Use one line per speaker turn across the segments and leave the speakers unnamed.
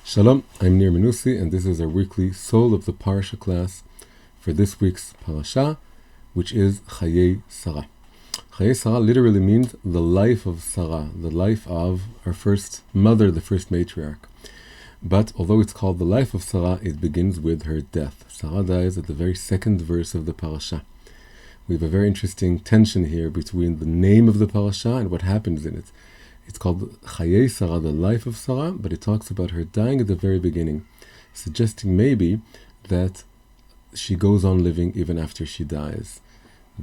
Shalom, I'm Nir Menussi, and this is our weekly Soul of the Parsha class for this week's parasha, which is Cheyei Sarah. Cheyei Sarah literally means the life of Sarah, the life of our first mother, the first matriarch. But although it's called the life of Sarah, it begins with her death. Sarah dies at the very second verse of the parasha. We have a very interesting tension here between the name of the parasha and what happens in it. It's called Cheyei Sarah, the life of Sarah, but it talks about her dying at the very beginning, suggesting maybe that she goes on living even after she dies.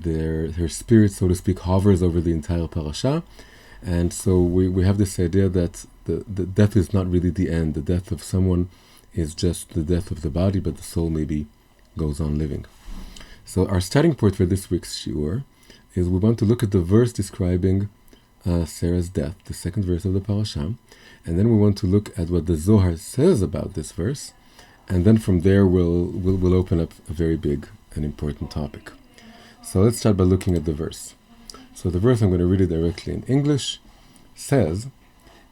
Her spirit, so to speak, hovers over the entire parasha, and so we have this idea that the death is not really the end. The death of someone is just the death of the body, but the soul maybe goes on living. So our starting point for this week's shiur is we want to look at the verse describing Sarah's death, the second verse of the parasha, and then we want to look at what the Zohar says about this verse, and then from there we'll open up a very big and important topic. So let's start by looking at the verse. So the verse, I'm going to read it directly in English, says,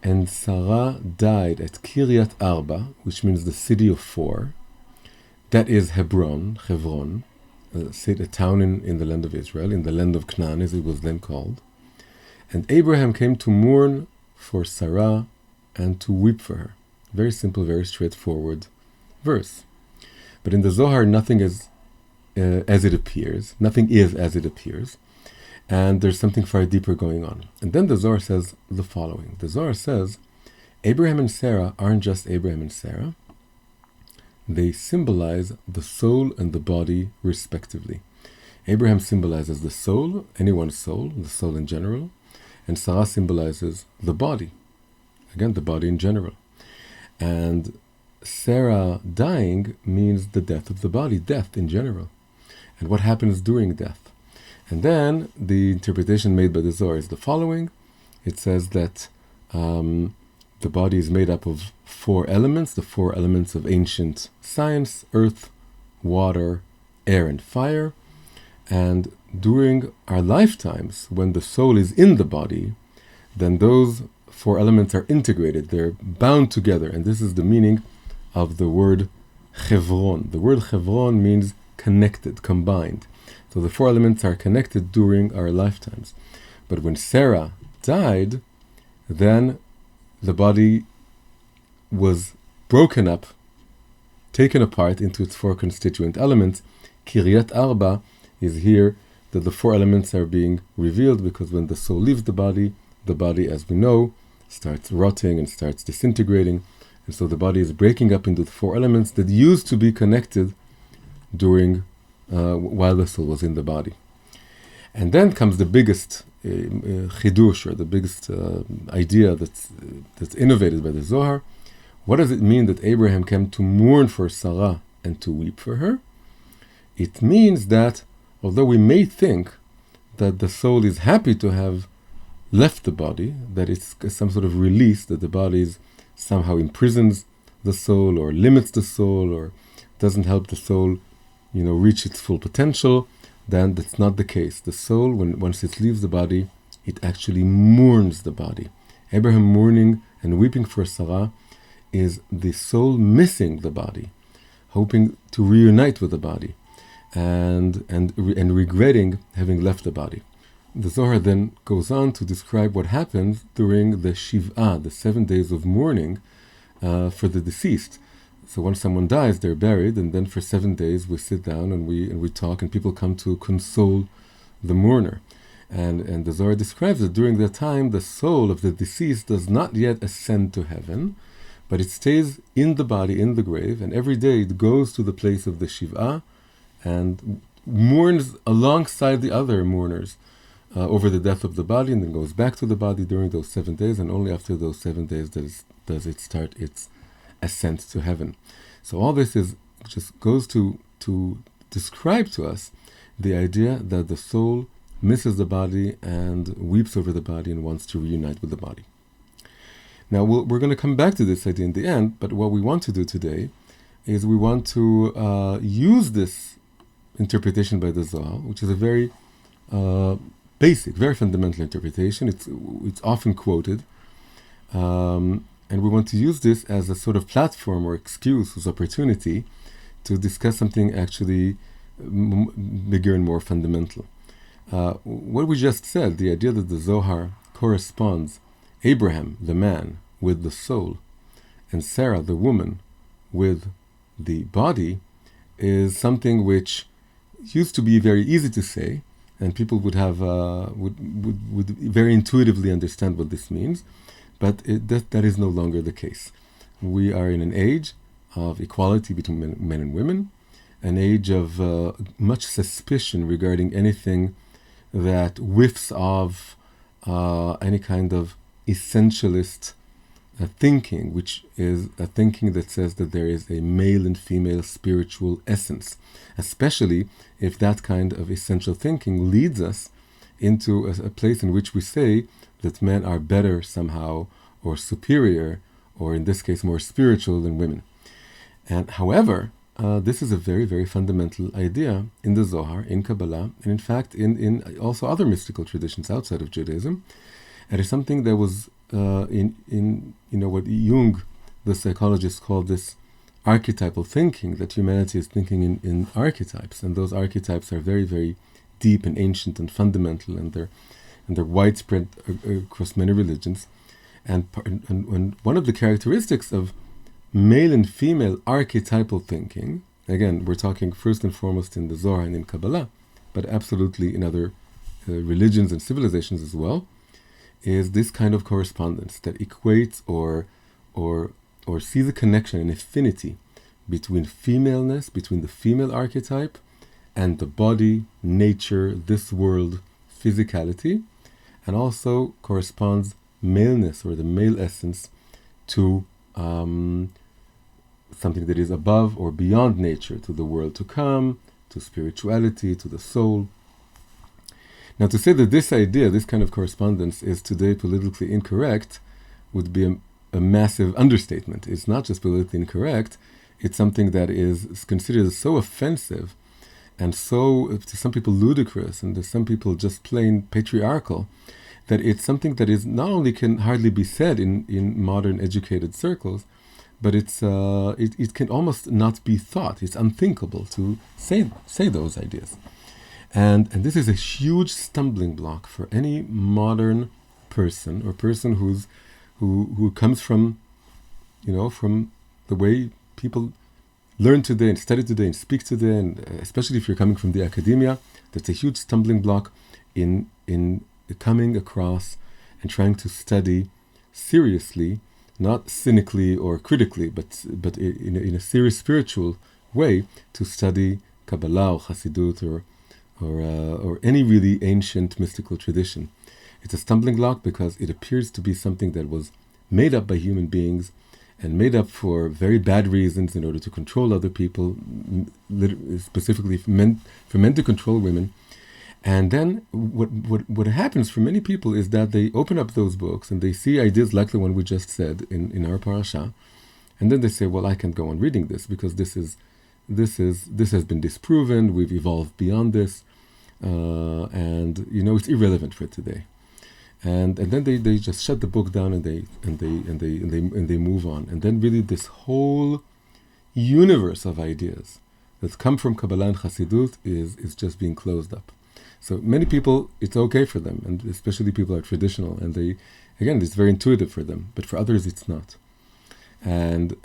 "And Sarah died at Kiryat Arba," which means the city of four. That is Hebron, a town in the land of Israel, in the land of Canaan, as it was then called. "And Abraham came to mourn for Sarah and to weep for her." Very simple, very straightforward verse. But in the Zohar, nothing is as it appears. Nothing is as it appears. And there's something far deeper going on. And then the Zohar says the following. The Zohar says, Abraham and Sarah aren't just Abraham and Sarah. They symbolize the soul and the body respectively. Abraham symbolizes the soul, anyone's soul, the soul in general. And Sarah symbolizes the body. Again, the body in general. And Sarah dying means the death of the body, death in general. And what happens during death? And then the interpretation made by the Zohar is the following. It says that the body is made up of four elements, the four elements of ancient science: earth, water, air, and fire. And during our lifetimes, when the soul is in the body, then those four elements are integrated. They're bound together. And this is the meaning of the word Chevron. The word Chevron means connected, combined. So the four elements are connected during our lifetimes. But when Sarah died, then the body was broken up, taken apart into its four constituent elements. Kiryat Arba is here that the four elements are being revealed, because when the soul leaves the body, as we know, starts rotting and starts disintegrating. And so the body is breaking up into the four elements that used to be connected during while the soul was in the body. And then comes the biggest chidush, or the biggest idea that's innovated by the Zohar. What does it mean that Abraham came to mourn for Sarah and to weep for her? It means that although we may think that the soul is happy to have left the body, that it's some sort of release, that the body somehow imprisons the soul or limits the soul or doesn't help the soul, reach its full potential, then that's not the case. The soul, once it leaves the body, it actually mourns the body. Abraham mourning and weeping for Sarah is the soul missing the body, hoping to reunite with the body, and regretting having left the body. The Zohar then goes on to describe what happens during the Shiv'ah, the 7 days of mourning for the deceased. So once someone dies, they're buried, and then for 7 days we sit down and we talk, and people come to console the mourner. And the Zohar describes that during that time, the soul of the deceased does not yet ascend to heaven, but it stays in the body, in the grave, and every day it goes to the place of the Shiv'ah and mourns alongside the other mourners over the death of the body, and then goes back to the body during those 7 days, and only after those 7 days does it start its ascent to heaven. So all this just goes to describe to us the idea that the soul misses the body and weeps over the body and wants to reunite with the body. Now we're going to come back to this idea in the end, but what we want to do today is we want to use this interpretation by the Zohar, which is a very basic, very fundamental interpretation. It's often quoted, And we want to use this as a sort of platform or excuse or opportunity to discuss something actually bigger and more fundamental. What we just said, the idea that the Zohar corresponds Abraham, the man, with the soul, and Sarah, the woman, with the body, is something which used to be very easy to say, and people would have would very intuitively understand what this means, but that is no longer the case. We are in an age of equality between men and women, an age of much suspicion regarding anything that whiffs of any kind of essentialist thinking, which is a thinking that says that there is a male and female spiritual essence, especially if that kind of essential thinking leads us into a place in which we say that men are better somehow, or superior, or in this case more spiritual than women. And however, this is a very, very fundamental idea in the Zohar, in Kabbalah, and in fact in also other mystical traditions outside of Judaism. And it's something that was in what Jung, the psychologist, called this archetypal thinking, that humanity is thinking in archetypes, and those archetypes are very, very deep and ancient and fundamental, and they're widespread across many religions. And one of the characteristics of male and female archetypal thinking, again, we're talking first and foremost in the Zohar and in Kabbalah, but absolutely in other religions and civilizations as well, is this kind of correspondence that equates or sees a connection, an affinity between femaleness, between the female archetype and the body, nature, this world, physicality, and also corresponds maleness or the male essence to something that is above or beyond nature, to the world to come, to spirituality, to the soul. Now, to say that this idea, this kind of correspondence, is today politically incorrect would be a massive understatement. It's not just politically incorrect, it's something that is considered so offensive and so, to some people, ludicrous, and to some people just plain patriarchal, that it's something that is not only can hardly be said in modern educated circles, but it can almost not be thought. It's unthinkable to say those ideas. And this is a huge stumbling block for any modern person, or person who comes from the way people learn today and study today and speak today, and especially if you're coming from the academia. That's a huge stumbling block in coming across and trying to study seriously, not cynically or critically, but in a serious spiritual way, to study Kabbalah or Hasidut or any really ancient mystical tradition. It's a stumbling block because it appears to be something that was made up by human beings and made up for very bad reasons in order to control other people, specifically for men to control women. And then what happens for many people is that they open up those books and they see ideas like the one we just said in our parasha, and then they say, well, I can't go on reading this because this has been disproven, we've evolved beyond this, and it's irrelevant for today. And then they just shut the book down and they move on. And then really this whole universe of ideas that come from Kabbalah and Hasidut is just being closed up. So many people, it's okay for them, and especially people are traditional, and it's very intuitive for them, but for others it's not. And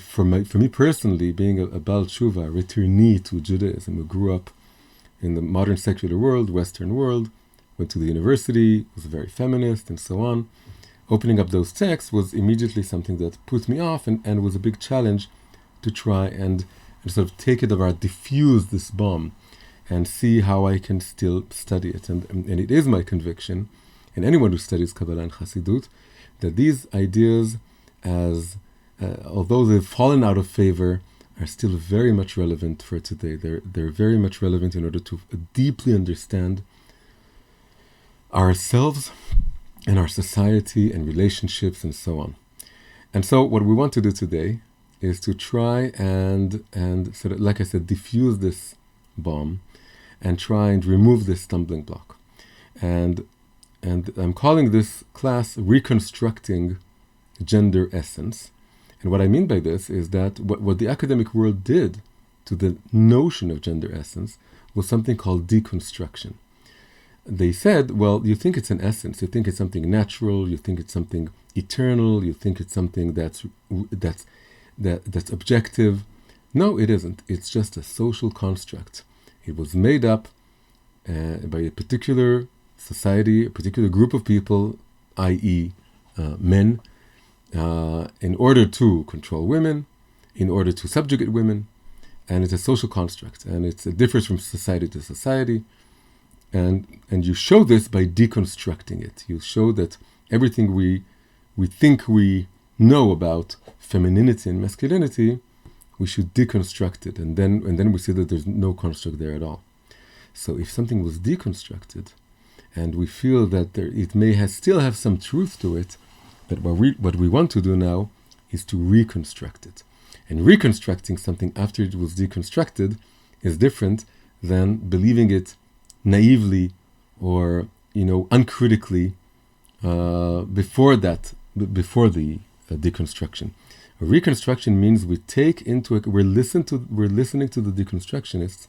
for me personally, being a Baal Tshuva, returnee to Judaism, who grew up in the modern secular world, Western world, went to the university, was very feminist, and so on, opening up those texts was immediately something that put me off, and was a big challenge to try and sort of take it apart, diffuse this bomb, and see how I can still study it. And it is my conviction, and anyone who studies Kabbalah and Hasidut, that these ideas, although they've fallen out of favor, are still very much relevant for today. They're very much relevant in order to deeply understand ourselves and our society and relationships and so on. And so what we want to do today is to try and sort of, like I said, diffuse this bomb and try and remove this stumbling block. And I'm calling this class Reconstructing gender essence. And what I mean by this is that what the academic world did to the notion of gender essence was something called deconstruction. They said, well, you think it's an essence, you think it's something natural, you think it's something eternal, you think it's something that's objective. No, it isn't. It's just a social construct. It was made up by a particular society, a particular group of people, i.e., men, in order to control women, in order to subjugate women, and it's a social construct, and it differs from society to society. And you show this by deconstructing it. You show that everything we think we know about femininity and masculinity, we should deconstruct it, and then we see that there's no construct there at all. So if something was deconstructed, and we feel that it may still have some truth to it, but what we want to do now is to reconstruct it. And reconstructing something after it was deconstructed is different than believing it naively or uncritically before the deconstruction. A reconstruction means we're listening to the deconstructionists,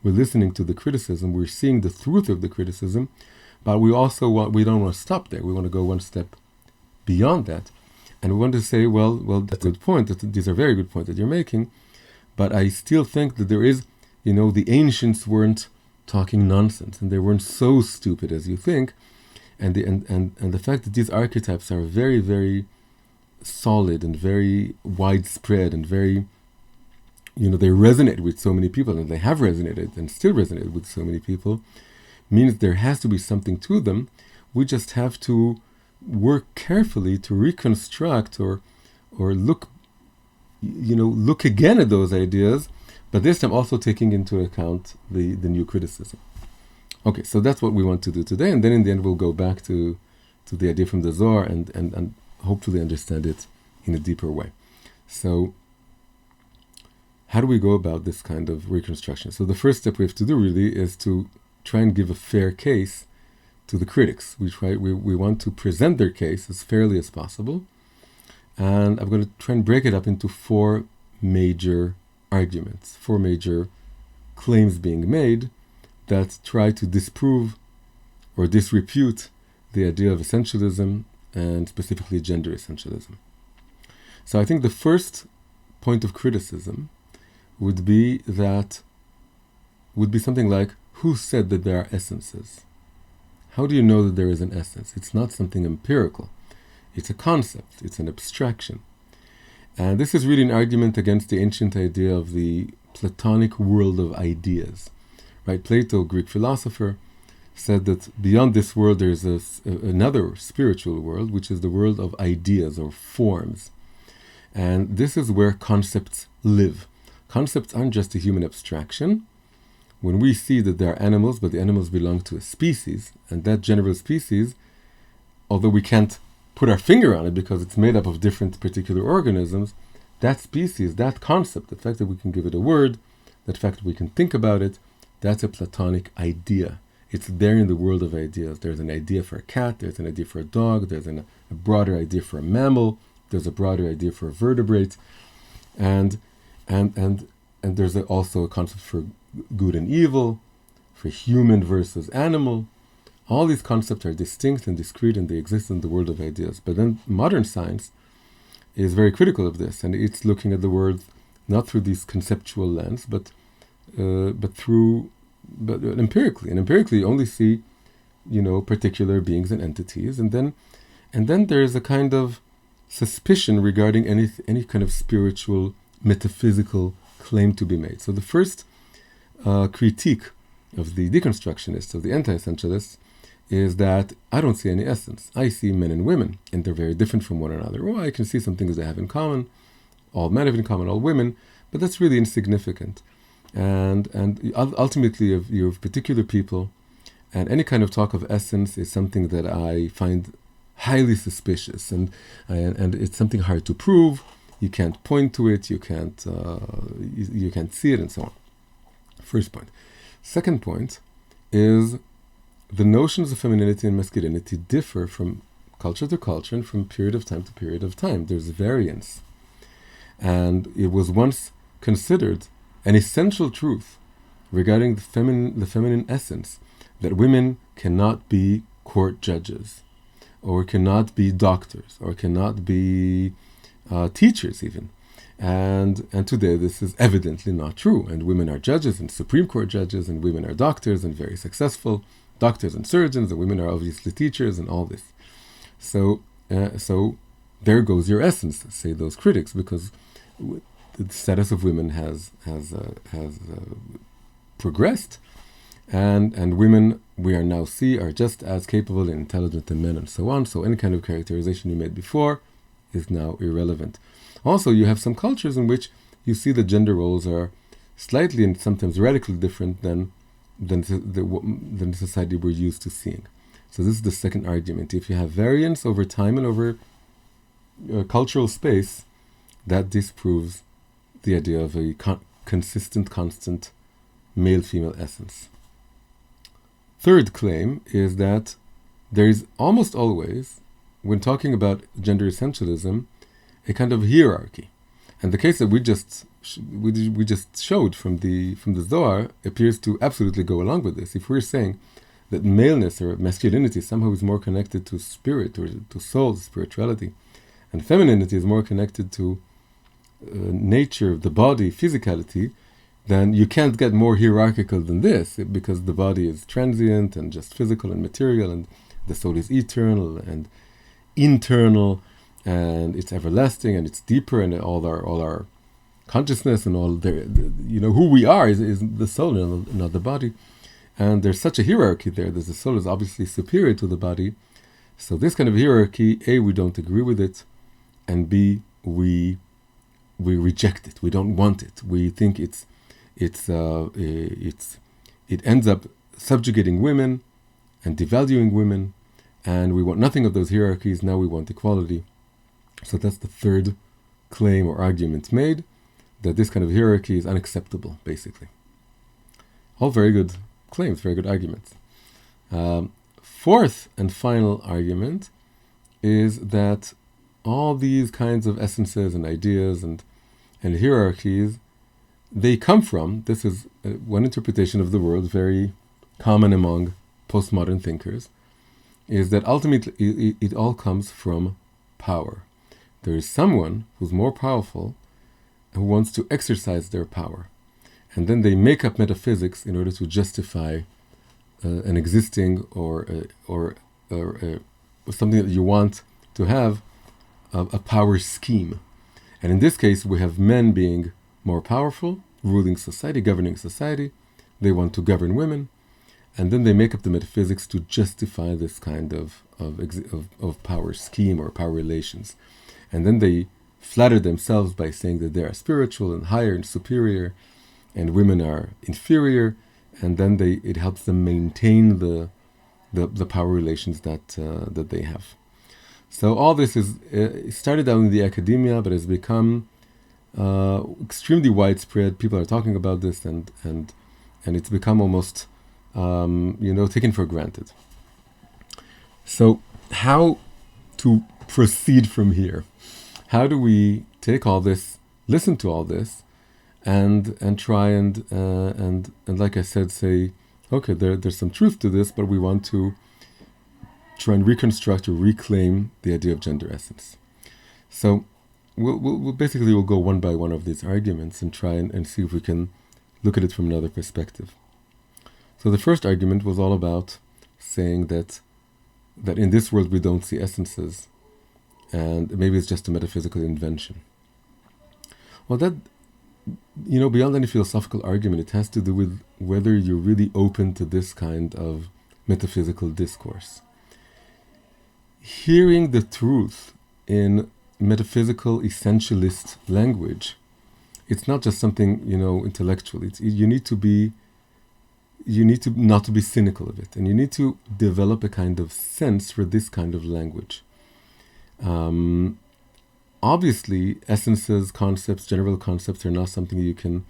we're listening to the criticism, we're seeing the truth of the criticism, but we don't want to stop there. We want to go one step beyond that, and we want to say, well, that's a good point. These are very good points that you're making, but I still think that there is, the ancients weren't talking nonsense, and they weren't so stupid as you think, and the fact that these archetypes are very, very solid and very widespread and very, they resonate with so many people, and they have resonated and still resonate with so many people, means there has to be something to them. We just have to work carefully to reconstruct or look again at those ideas, but this time also taking into account the new criticism. Okay, so that's what we want to do today, and then in the end we'll go back to the idea from the Zohar and hopefully understand it in a deeper way. So how do we go about this kind of reconstruction? So the first step we have to do really is to try and give a fair case to the critics. We want to present their case as fairly as possible, and I'm going to try and break it up into four major arguments, four major claims being made that try to disprove or disrepute the idea of essentialism, and specifically gender essentialism. So I think the first point of criticism would be something like, who said that there are essences? How do you know that there is an essence? It's not something empirical. It's a concept. It's an abstraction. And this is really an argument against the ancient idea of the Platonic world of ideas. Right? Plato, Greek philosopher, said that beyond this world there is another spiritual world, which is the world of ideas or forms. And this is where concepts live. Concepts aren't just a human abstraction. When we see that there are animals, but the animals belong to a species, and that general species, although we can't put our finger on it because it's made up of different particular organisms, that species, that concept, the fact that we can give it a word, the fact that we can think about it, that's a Platonic idea. It's there in the world of ideas. There's an idea for a cat, there's an idea for a dog, there's a broader idea for a mammal, there's a broader idea for a vertebrate, and there's also a concept for good and evil, for human versus animal. All these concepts are distinct and discrete, and they exist in the world of ideas. But then modern science is very critical of this, and it's looking at the world not through this conceptual lens, but empirically. And empirically, you only see, particular beings and entities, and then there is a kind of suspicion regarding any kind of spiritual, metaphysical claim to be made. So the first critique of the deconstructionists, of the anti-essentialists, is that I don't see any essence. I see men and women, and they're very different from one another. Well, I can see some things they have in common. All men have in common, all women, but that's really insignificant. And ultimately, you have particular people, and any kind of talk of essence is something that I find highly suspicious, and it's something hard to prove. You can't point to it, you can't see it, and so on. First point. Second point is the notions of femininity and masculinity differ from culture to culture and from period of time to period of time. There's variance. And it was once considered an essential truth regarding the feminine essence that women cannot be court judges, or cannot be doctors, or cannot be teachers even. And today this is evidently not true. And women are judges and Supreme Court judges, and women are doctors and very successful doctors and surgeons, and women are obviously teachers and all this. So there goes your essence, say those critics, because the status of women has progressed, and women we are now are just as capable and intelligent than men, and so on. So any kind of characterization you made before is now irrelevant. Also, you have some cultures in which you see the gender roles are slightly and sometimes radically different than the society we're used to seeing. So this is the second argument. If you have variance over time and over cultural space, that disproves the idea of a consistent, constant male-female essence. Third claim is that there is almost always, when talking about gender essentialism, a kind of hierarchy. And the case that we just showed from the Zohar appears to absolutely go along with this. If we're saying that maleness or masculinity somehow is more connected to spirit or to soul, spirituality, and femininity is more connected to nature, the body, physicality, then you can't get more hierarchical than this, because the body is transient and just physical and material, and the soul is eternal and internal, and it's everlasting and it's deeper, and all our consciousness and all who we are is the soul, not the body. And there's such a hierarchy there. The soul is obviously superior to the body. So this kind of hierarchy, A, we don't agree with it, and B, we reject it. We don't want it. We think it ends up subjugating women and devaluing women, and we want nothing of those hierarchies. Now we want equality. So that's the third claim or argument made, that this kind of hierarchy is unacceptable, basically. All very good claims, very good arguments. Fourth and final argument is that all these kinds of essences and ideas and hierarchies, they come from, this is one interpretation of the world, very common among postmodern thinkers, is that ultimately it all comes from power. There is someone who's more powerful who wants to exercise their power. And then they make up metaphysics in order to justify an existing or something that you want to have, a power scheme. And in this case, we have men being more powerful, ruling society, governing society. They want to govern women. And then they make up the metaphysics to justify this kind of power scheme or power relations. And then they flatter themselves by saying that they are spiritual and higher and superior, and women are inferior, and then it helps them maintain the power relations that they have. So all this is started out in the academia, but has become extremely widespread. People are talking about this, and it's become almost taken for granted. So how to proceed from here? How do we take all this, listen to all this, and try and like I said, say, okay, there's some truth to this, but we want to try and reconstruct or reclaim the idea of gender essence. So we'll basically go one by one of these arguments and try and see if we can look at it from another perspective. So the first argument was all about saying that in this world we don't see essences, and maybe it's just a metaphysical invention. Well, that, beyond any philosophical argument, it has to do with whether you're really open to this kind of metaphysical discourse. Hearing the truth in metaphysical essentialist language, it's not just something, intellectual. You need to not to be cynical of it, and you need to develop a kind of sense for this kind of language. Obviously, essences, concepts, general concepts are not something you can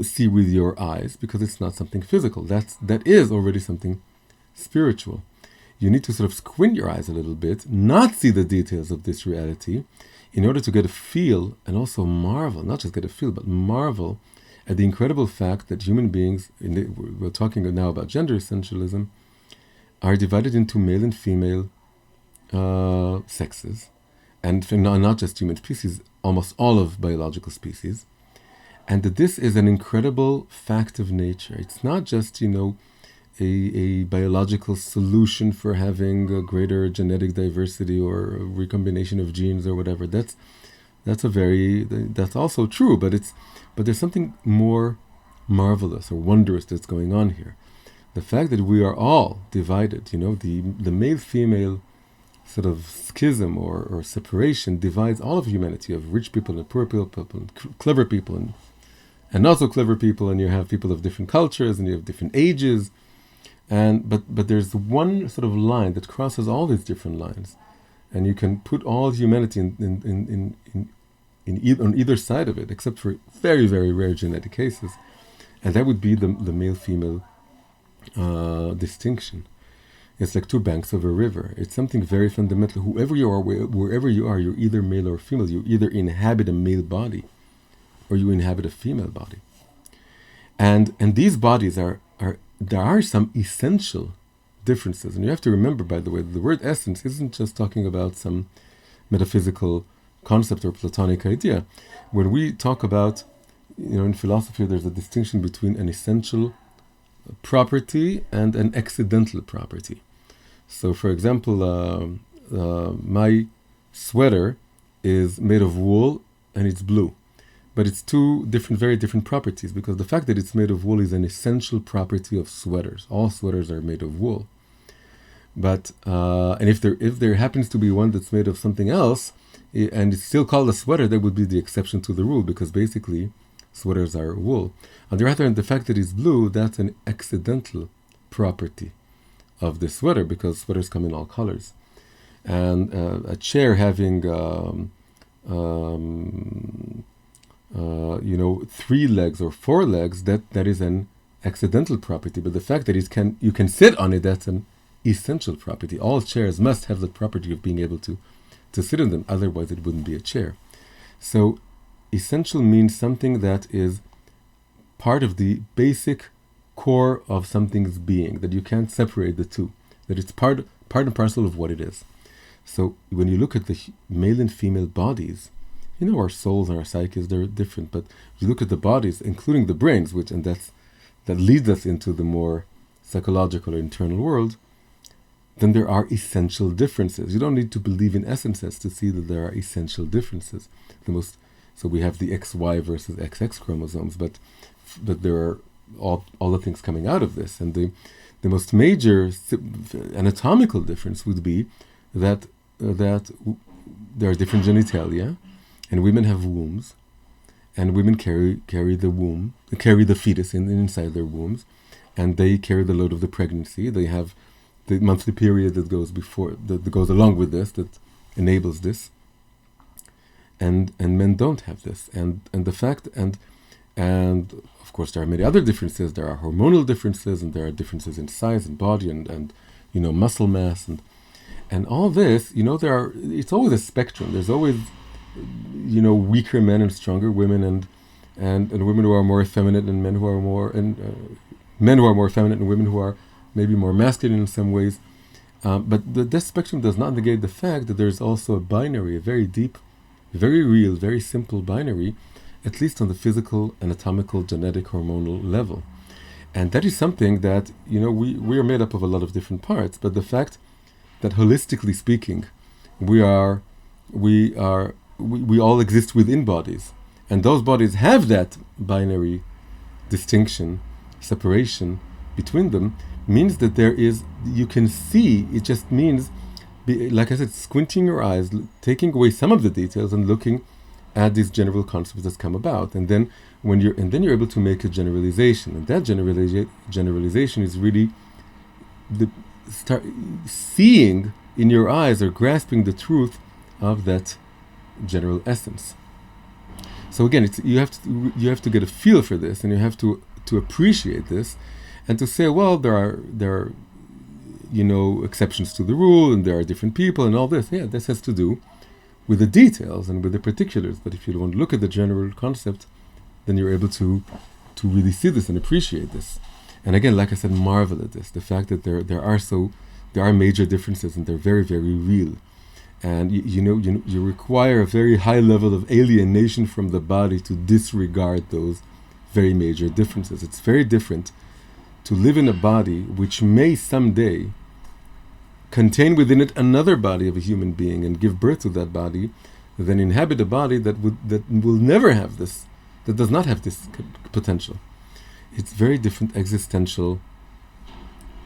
see with your eyes, because it's not something physical. That is already something spiritual. you need to sort of squint your eyes a little bit, not see the details of this reality, in order to get a feel and also marvel, not just get a feel, but marvel at the incredible fact that human beings, we're talking now about gender essentialism, are divided into male and female sexes, and not just human species, almost all of biological species, and that this is an incredible fact of nature. It's not just, a biological solution for having a greater genetic diversity or a recombination of genes or whatever. That's also true, but there's something more marvelous or wondrous that's going on here. The fact that we are all divided, the male-female sort of schism or separation divides all of humanity, of rich people and poor people, and clever people and not so clever people, and you have people of different cultures and you have different ages. But there's one sort of line that crosses all these different lines, and you can put all humanity on either side of it, except for very, very rare genetic cases, and that would be the male-female distinction. It's like two banks of a river. It's something very fundamental. Whoever you are, wherever you are, you're either male or female. You either inhabit a male body, or you inhabit a female body, and these bodies there are some essential differences. And you have to remember, by the way, the word essence isn't just talking about some metaphysical concept or Platonic idea. When we talk about, in philosophy, there's a distinction between an essential property and an accidental property. So, for example, my sweater is made of wool and it's blue. But it's two very different properties, because the fact that it's made of wool is an essential property of sweaters. All sweaters are made of wool. But and if there happens to be one that's made of something else, and it's still called a sweater, that would be the exception to the rule, because basically sweaters are wool. On the other hand, the fact that it's blue, that's an accidental property of the sweater, because sweaters come in all colors. And a chair having 3 legs or 4 legs, that is an accidental property. But the fact that you can sit on it, that's an essential property. All chairs must have the property of being able to sit in them, otherwise it wouldn't be a chair. So essential means something that is part of the basic core of something's being, that you can't separate the two, that it's part and parcel of what it is. So when you look at the male and female bodies, our souls and our psyches, they're different, but if you look at the bodies, including the brains, that leads us into the more psychological or internal world, then there are essential differences. You don't need to believe in essences to see that there are essential differences. So we have the XY versus XX chromosomes, but there are all the things coming out of this, and the most major anatomical difference would be that there are different genitalia. And women have wombs, and women carry the fetus inside their wombs, and they carry the load of the pregnancy. They have the monthly period that goes along with this, that enables this. And men don't have this. And the fact and of course there are many other differences. There are hormonal differences, and there are differences in size and body and muscle mass and all this. It's always a spectrum. There's always weaker men and stronger women, and women who are more effeminate, and men who are more effeminate, and women who are maybe more masculine in some ways. But this spectrum does not negate the fact that there's also a binary, a very deep, very real, very simple binary, at least on the physical, anatomical, genetic, hormonal level. And that is something that, we are made up of a lot of different parts, but the fact that holistically speaking, we all exist within bodies, and those bodies have that binary distinction, separation between them, means that you can see. It just means, like I said, squinting your eyes, taking away some of the details and looking at these general concepts that come about, and then you're able to make a generalization, and that generalization is really start seeing in your eyes or grasping the truth of that general essence. So again, you have to get a feel for this, and you have to appreciate this, and to say, well, there are exceptions to the rule, and there are different people and all this. Yeah, this has to do with the details and with the particulars. But if you want to look at the general concept, then you're able to really see this and appreciate this. And again, like I said, marvel at this. The fact that there are major differences, and they're very, very real. And you require a very high level of alienation from the body to disregard those very major differences. It's very different to live in a body which may someday contain within it another body of a human being and give birth to that body, than inhabit a body that will never have this, that does not have this potential. It's very different existential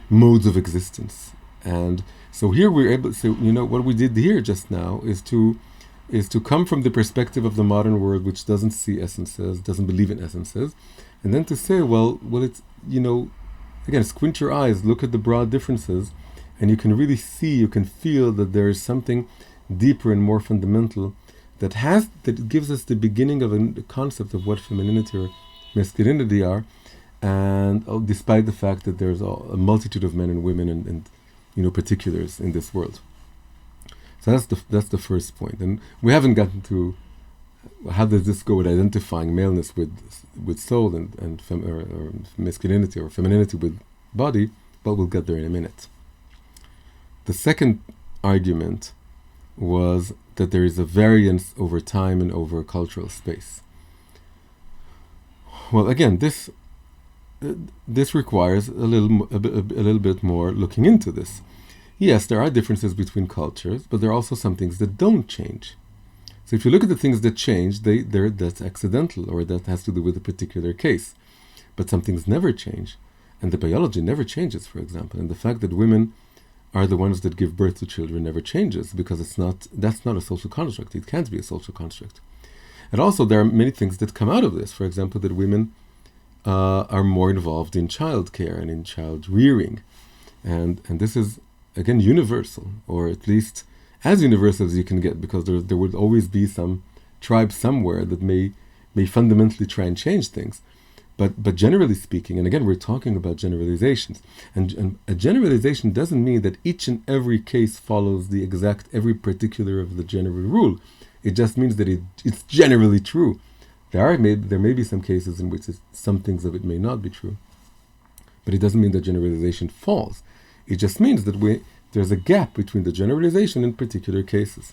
modes of existence. And so here we're able to say, what we did here just now is to come from the perspective of the modern world, which doesn't see essences, doesn't believe in essences, and then to say, well, it's, again, squint your eyes, look at the broad differences, and you can really see, you can feel that there is something deeper and more fundamental that gives us the beginning of a concept of what femininity or masculinity are, and despite the fact that there's a multitude of men and women and particulars in this world. So that's the first point. And we haven't gotten to how does this go with identifying maleness with soul and or masculinity or femininity with body, but we'll get there in a minute. The second argument was that there is a variance over time and over cultural space. Well, again, this requires a little bit more looking into this. Yes, there are differences between cultures, but there are also some things that don't change. So if you look at the things that change, that's accidental, or that has to do with a particular case. But some things never change, and the biology never changes, for example. And the fact that women are the ones that give birth to children never changes, because that's not a social construct. It can't be a social construct. And also there are many things that come out of this. For example, that women are more involved in child care and in child rearing. And this is, again, universal, or at least as universal as you can get, because there would always be some tribe somewhere that may fundamentally try and change things. But generally speaking, and again, we're talking about generalizations, and a generalization doesn't mean that each and every case follows every particular of the general rule. It just means that it's generally true. There may be some cases in which some things of it may not be true, but it doesn't mean that generalization falls. It just means that there's a gap between the generalization and particular cases.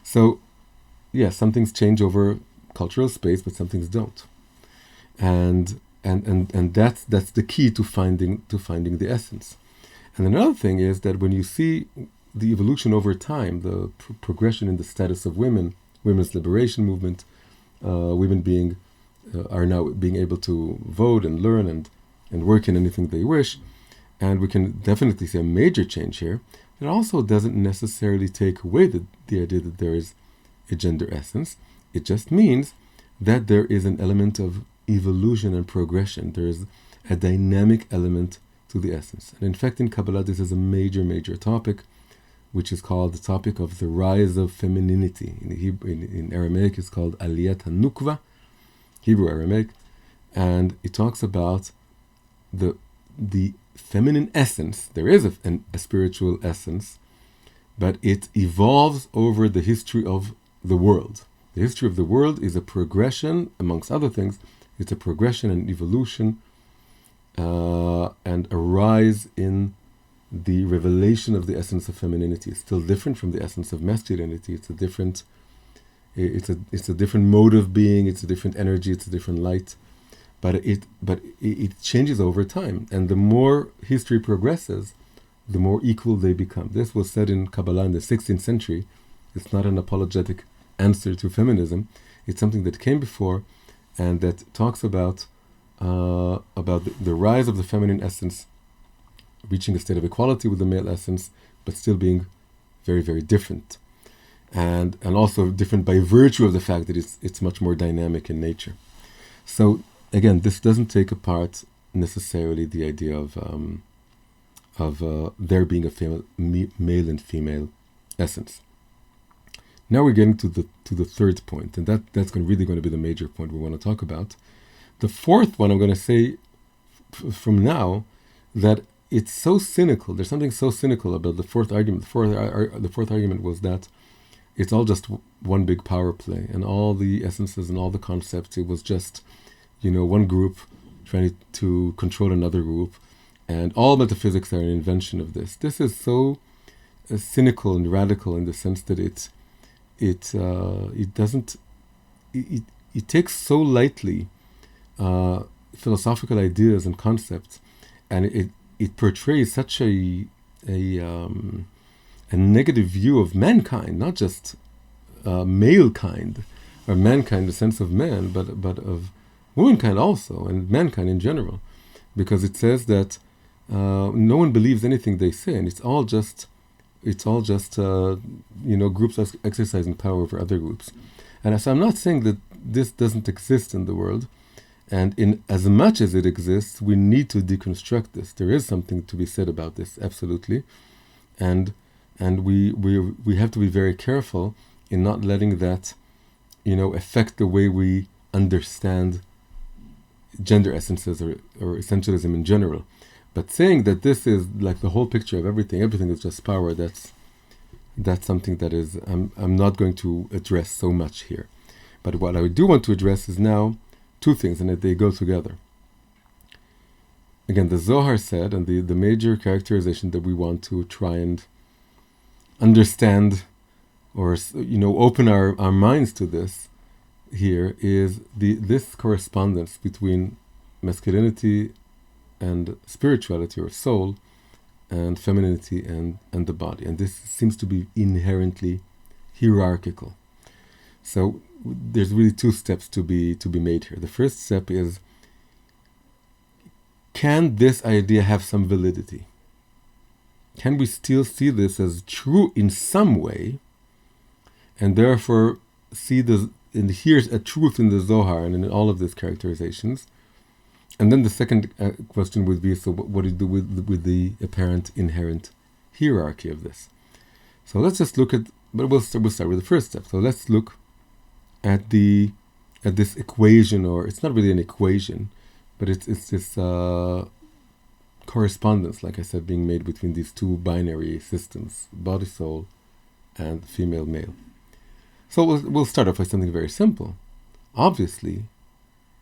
So, yes, some things change over cultural space, but some things don't. And that's the key to finding the essence. And another thing is that when you see the evolution over time, the progression in the status of women's liberation movement, women are now being able to vote and learn and work in anything they wish, and we can definitely see a major change here. It also doesn't necessarily take away the idea that there is a gender essence. It just means that there is an element of evolution and progression. There is a dynamic element to the essence. And in fact, in Kabbalah, this is a major, major topic, which is called the topic of the rise of femininity. In Aramaic, it's called Aliyat HaNukva, Hebrew Aramaic, and it talks about the feminine essence. There is a spiritual essence, but it evolves over the history of the world. The history of the world is a progression, amongst other things. It's a progression and evolution and a rise in the revelation of the essence of femininity. It's still different from the essence of masculinity. It's a different mode of being. It's a different energy. It's a different light. But it changes over time, and the more history progresses, the more equal they become. This was said in Kabbalah in the 16th century. It's not an apologetic answer to feminism. It's something that came before, and that talks about the rise of the feminine essence, reaching a state of equality with the male essence, but still being very, very different, and also different by virtue of the fact that it's much more dynamic in nature. So again, this doesn't take apart necessarily the idea of there being a male and female essence. Now we're getting to the third point, and that's really going to be the major point we want to talk about. The fourth one, I'm going to say from now that it's so cynical. There's something so cynical about the fourth argument. The fourth argument was that it's all just one big power play, and all the essences and all the concepts, it was just, one group trying to control another group, and all metaphysics are an invention of this. This is so cynical and radical in the sense that it takes so lightly philosophical ideas and concepts, and it portrays such a negative view of mankind, not just male kind or mankind, the sense of man, but of womankind also, and mankind in general, because it says that no one believes anything they say, and it's all just groups exercising power over other groups. And so I'm not saying that this doesn't exist in the world, and in as much as it exists, we need to deconstruct this. There is something to be said about this, absolutely, and we have to be very careful in not letting that, affect the way we understand gender essences or essentialism in general. But saying that this is like the whole picture of everything is just power, that's something that is I'm not going to address so much here. But what I do want to address is now two things, and that they go together. Again, the Zohar said, and the major characterization that we want to try and understand, or open our minds to this here, is this correspondence between masculinity and spirituality or soul, and femininity and the body. And this seems to be inherently hierarchical. So there's really two steps to be made here. The first step is, can this idea have some validity? Can we still see this as true in some way, and therefore see and here's a truth in the Zohar and in all of these characterizations? And then the second question would be, so what do you do with the apparent inherent hierarchy of this? So let's just look at, but we'll start with the first step. So let's look at this equation, or it's not really an equation, but it's this correspondence, like I said, being made between these two binary systems, body, soul, and female, male. So we'll start off with something very simple. Obviously,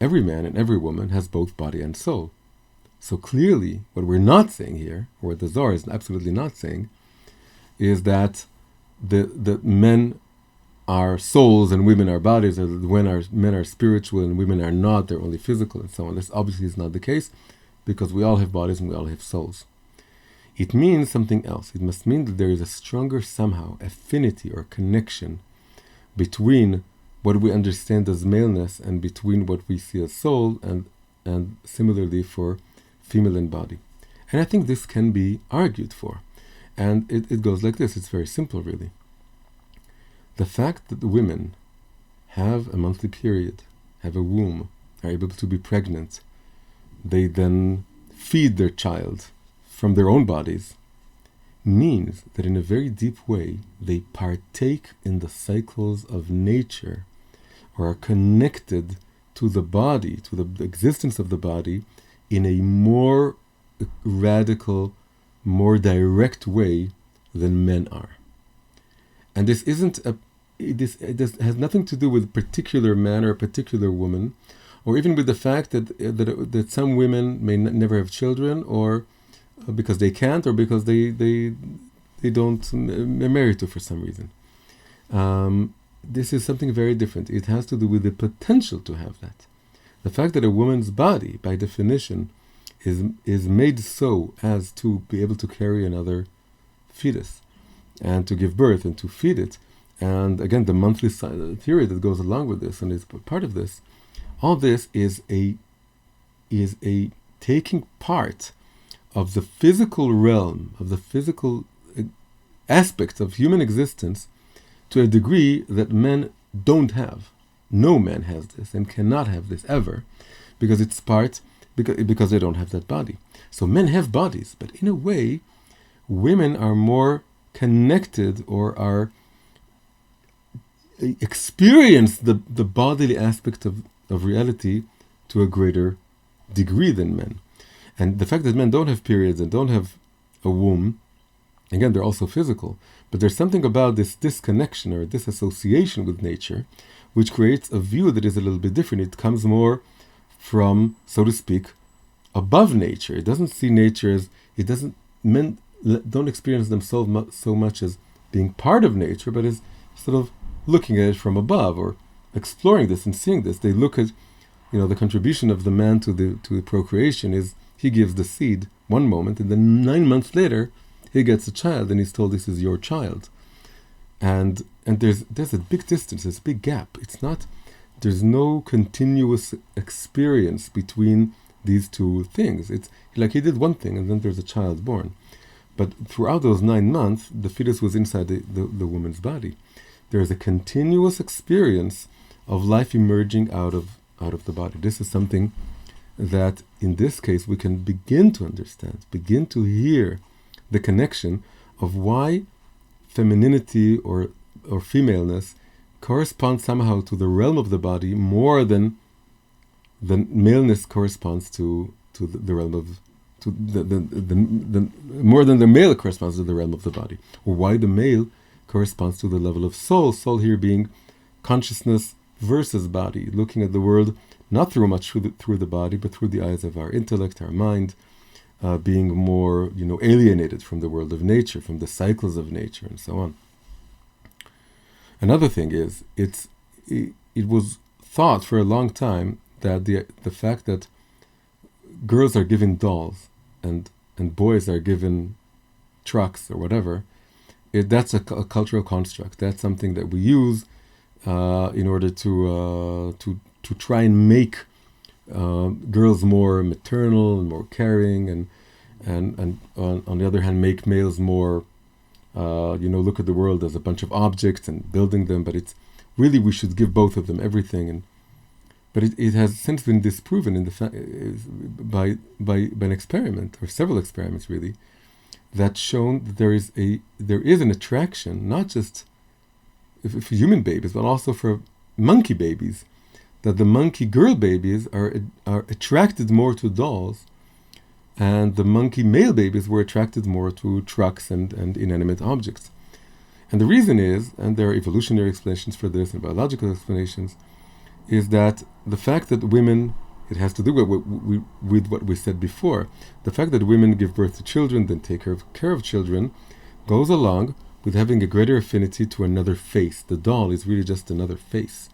every man and every woman has both body and soul. So clearly, what we're not saying here, or what the Zohar is absolutely not saying, is that the men are souls and women are bodies, or when men are spiritual and women are not, they're only physical and so on. This obviously is not the case, because we all have bodies and we all have souls. It means something else. It must mean that there is a stronger somehow affinity or connection between what we understand as maleness and between what we see as soul, and similarly for female and body. And I think this can be argued for. And it goes like this. It's very simple, really. The fact that the women have a monthly period, have a womb, are able to be pregnant, they then feed their child from their own bodies, means that in a very deep way they partake in the cycles of nature, or are connected to the body, to the existence of the body, in a more radical, more direct way than men are. And this isn't this has nothing to do with a particular man or a particular woman, or even with the fact that some women may never have children, or because they can't, or because they don't marry to for some reason. This is something very different. It has to do with the potential to have that. The fact that a woman's body, by definition, is made so as to be able to carry another fetus, and to give birth and to feed it. And again, the monthly theory that goes along with this and is part of this, all this is a taking part of the physical realm, of the physical aspects of human existence, to a degree that men don't have. No man has this and cannot have this ever, because it's because they don't have that body. So men have bodies, but in a way, women are more connected, or are experience the bodily aspect of reality to a greater degree than men. And the fact that men don't have periods and don't have a womb, again, they're also physical, but there's something about this disconnection or disassociation with nature, which creates a view that is a little bit different. It comes more from, so to speak, above nature. It doesn't see nature as, men don't experience themselves so much as being part of nature, but as sort of looking at it from above or exploring this and seeing this. They look at, the contribution of the man to the procreation is he gives the seed one moment, and then 9 months later he gets a child, and he's told this is your child. And there's a big distance, there's a big gap. There's no continuous experience between these two things. It's like he did one thing, and then there's a child born. But throughout those 9 months, the fetus was inside the woman's body. There is a continuous experience of life emerging out of the body. This is something that, in this case, we can begin to understand, begin to hear the connection of why femininity or femaleness corresponds somehow to the realm of the body more than maleness corresponds to the realm of more than the male corresponds to the realm of the body, or why the male corresponds to the level of soul. Soul here being consciousness versus body, looking at the world not through the body, but through the eyes of our intellect, our mind, being more alienated from the world of nature, from the cycles of nature, and so on. Another thing is it was thought for a long time that the fact that girls are given dolls and boys are given trucks or whatever, that's a cultural construct. That's something that we use in order to try and make girls more maternal and more caring, and on the other hand, make males more look at the world as a bunch of objects and building them. But it's really, we should give both of them everything. But it has since been disproven by an experiment, or several experiments really, that shown that there is an attraction, not just for human babies, but also for monkey babies, that the monkey girl babies are attracted more to dolls, and the monkey male babies were attracted more to trucks and inanimate objects. And the reason is, and there are evolutionary explanations for this and biological explanations, is that the fact that women, it has to do with what we said before, the fact that women give birth to children, then take care of children, goes along with having a greater affinity to another face. The doll is really just another face.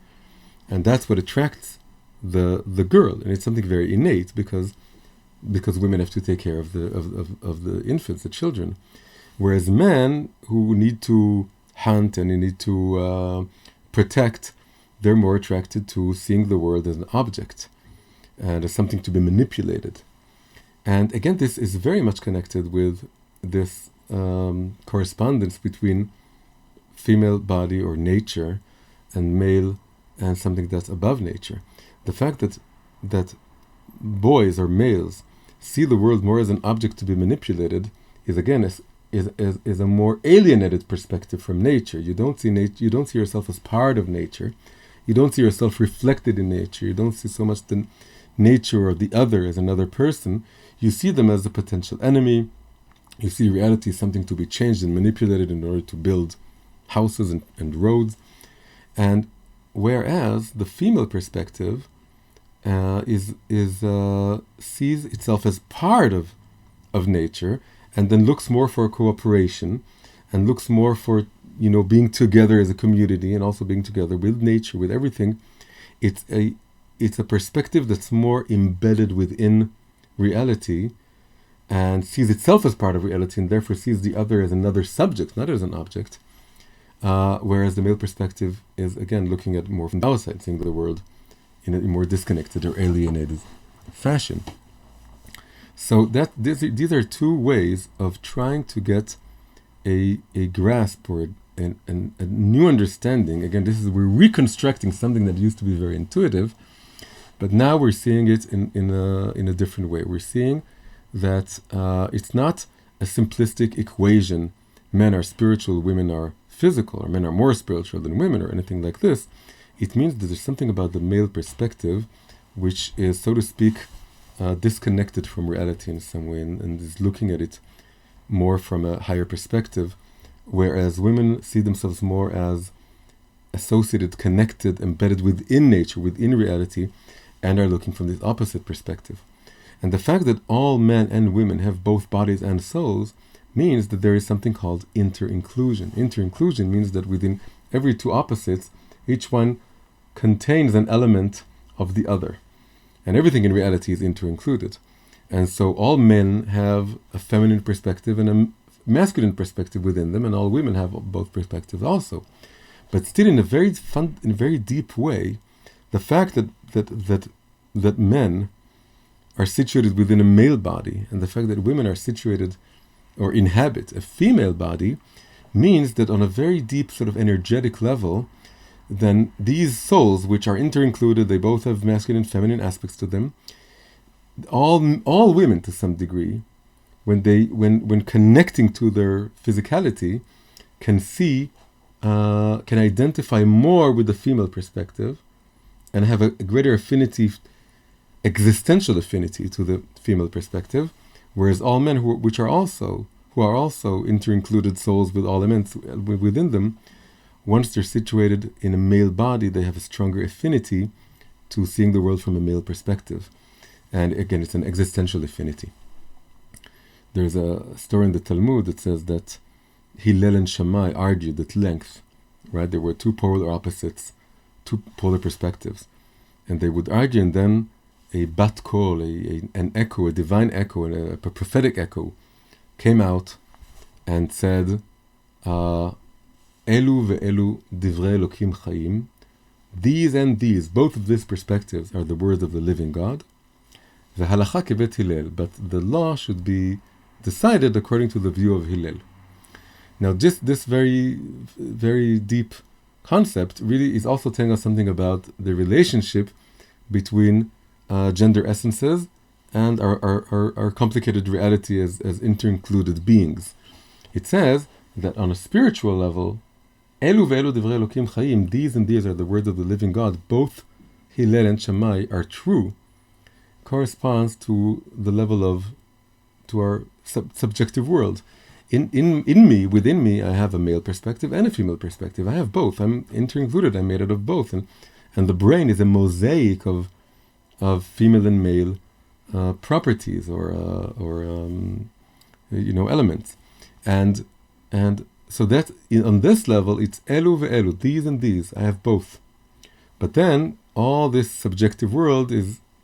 And that's what attracts the girl. And it's something very innate because women have to take care of the infants, the children. Whereas men, who need to hunt and need to protect, they're more attracted to seeing the world as an object and as something to be manipulated. And again, this is very much connected with this correspondence between female body or nature and male and something that's above nature. The fact that boys or males see the world more as an object to be manipulated is again is a more alienated perspective from nature. You don't see yourself as part of nature. You don't see yourself reflected in nature. You don't see so much the nature or the other as another person. You see them as a potential enemy. You see reality as something to be changed and manipulated in order to build houses and roads. And whereas the female perspective sees itself as part of nature, and then looks more for cooperation, and looks more for being together as a community, and also being together with nature, with everything. It's a perspective that's more embedded within reality, and sees itself as part of reality, and therefore sees the other as another subject, not as an object. Whereas the male perspective is again looking at more from the outside, seeing the world in a more disconnected or alienated fashion. So these are two ways of trying to get a grasp or a new understanding. Again, we're reconstructing something that used to be very intuitive, but now we're seeing it in a different way. We're seeing that it's not a simplistic equation. Men are spiritual, women are physical, or men are more spiritual than women, or anything like this. It means that there's something about the male perspective which is, so to speak, disconnected from reality in some way, and is looking at it more from a higher perspective, whereas women see themselves more as associated, connected, embedded within nature, within reality, and are looking from this opposite perspective. And the fact that all men and women have both bodies and souls means that there is something called inter-inclusion. Inter-inclusion means that within every two opposites, each one contains an element of the other. And everything in reality is inter-included. And so all men have a feminine perspective and a masculine perspective within them, and all women have both perspectives also. But still, in a very deep way, the fact that men are situated within a male body, and the fact that women are situated or inhabit a female body, means that on a very deep sort of energetic level, then these souls, which are inter-included, they both have masculine and feminine aspects to them. All women, to some degree, when connecting to their physicality, can identify more with the female perspective, and have a greater affinity, existential affinity to the female perspective, whereas all men who are also inter-included souls with all elements within them, once they're situated in a male body, they have a stronger affinity to seeing the world from a male perspective. And again, it's an existential affinity. There's a story in the Talmud that says that Hillel and Shammai argued at length, right? There were two polar opposites, two polar perspectives. And they would argue, and then a bat kol, an echo, a divine echo, and a prophetic echo came out and said, Elu ve'elu divrei Elokim chayim. These and these, both of these perspectives, are the words of the living God. V'halacha kebet Hillel, but the law should be decided according to the view of Hillel. Now, this very, very deep concept really is also telling us something about the relationship between gender essences and our complicated reality as inter-included beings. It says that on a spiritual level, Elu ve'elu divrei Elokim chayim, these and these are the words of the living God, both Hillel and Shammai are true, corresponds to the level to our subjective world. Within me, I have a male perspective and a female perspective. I have both. I'm inter-included. I'm made out of both, and the brain is a mosaic of female and male properties or elements, and so that on this level, it's elu ve'elu, these and these. I have both, but then all this subjective world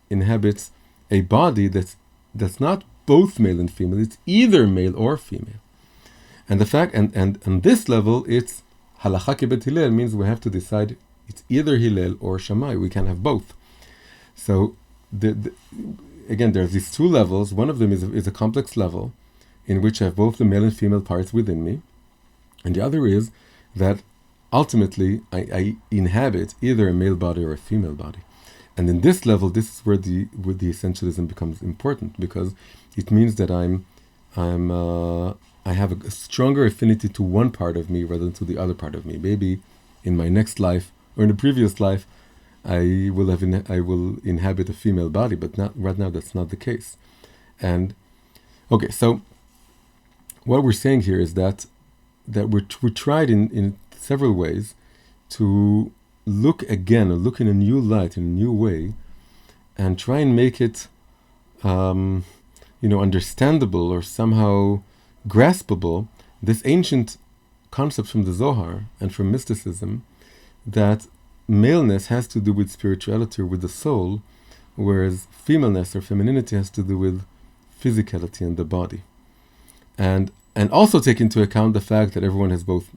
inhabits a body that's not both male and female. It's either male or female. And the fact, and on this level, it's halacha kebet Hillel, means we have to decide it's either Hillel or Shammai. We can't have both. So, again, there's these two levels. One of them is a complex level in which I have both the male and female parts within me. And the other is that ultimately I inhabit either a male body or a female body. And in this level, this is where the essentialism becomes important, because it means that I have a stronger affinity to one part of me rather than to the other part of me. Maybe in my next life or in the previous life, I will inhabit a female body, but not right now. That's not the case. And okay, so what we're saying here is that we tried in several ways to look again, or look in a new light, in a new way, and try and make it, understandable or somehow graspable, this ancient concept from the Zohar and from mysticism, that maleness has to do with spirituality or with the soul, whereas femaleness or femininity has to do with physicality and the body. And also take into account the fact that everyone has both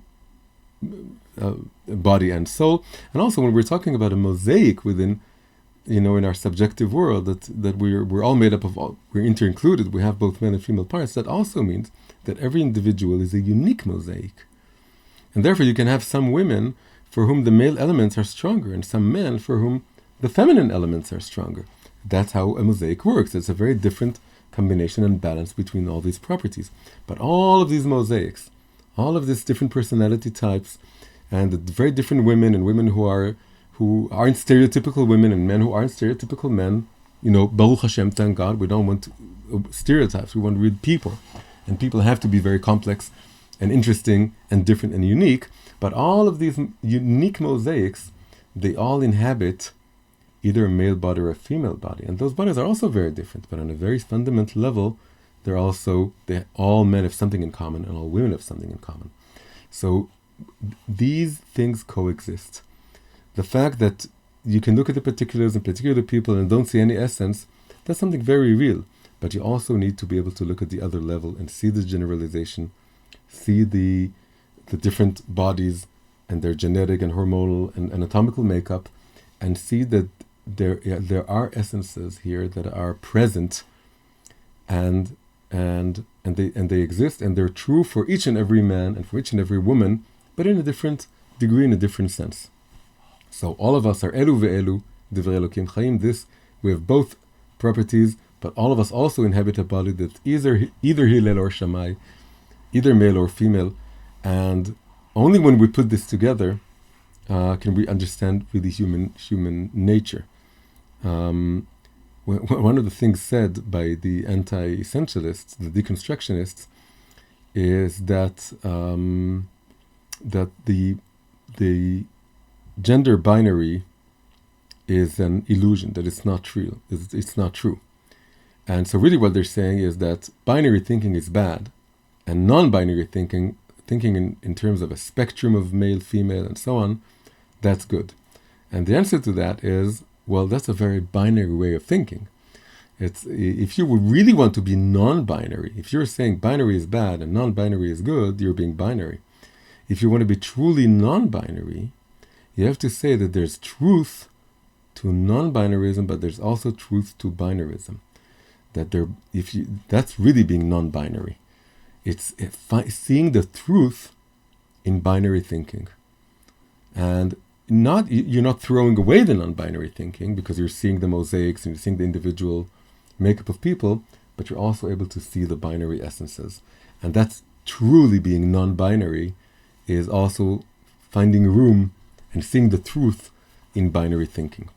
body and soul. And also when we're talking about a mosaic within, in our subjective world, that we're all made up of, we're inter-included, we have both male and female parts, that also means that every individual is a unique mosaic. And therefore you can have some women for whom the male elements are stronger, and some men for whom the feminine elements are stronger. That's how a mosaic works. It's a very different combination and balance between all these properties. But all of these mosaics, all of these different personality types, and the very different women, and women who aren't stereotypical women, and men who aren't stereotypical men, Baruch Hashem, thank God, we don't want stereotypes. We want to read people. And people have to be very complex and interesting and different and unique. But all of these unique mosaics, they all inhabit either a male body or a female body. And those bodies are also very different. But on a very fundamental level, all men have something in common and all women have something in common. So these things coexist. The fact that you can look at the particulars and particular people and don't see any essence, that's something very real. But you also need to be able to look at the other level and see the generalization, see the different bodies and their genetic and hormonal and anatomical makeup, and see that there are essences here that are present and they exist, and they're true for each and every man and for each and every woman, but in a different degree, in a different sense. So all of us are elu ve'elu, divrei Elokim Chaim. We have both properties, but all of us also inhabit a body that's either Hillel or Shammai, either male or female, and only when we put this together can we understand really human nature. One of the things said by the anti-essentialists, the deconstructionists, is that the gender binary is an illusion, that it's not true. It's not true. And so really what they're saying is that binary thinking is bad, and non-binary thinking in terms of a spectrum of male, female, and so on, that's good. And the answer to that is, well, that's a very binary way of thinking. If you would really want to be non-binary, if you're saying binary is bad and non-binary is good, you're being binary. If you want to be truly non-binary, you have to say that there's truth to non-binarism, but there's also truth to binarism. That's really being non-binary. It's seeing the truth in binary thinking, and you're not throwing away the non-binary thinking because you're seeing the mosaics and you're seeing the individual makeup of people, but you're also able to see the binary essences, and that's truly being non-binary, is also finding room and seeing the truth in binary thinking.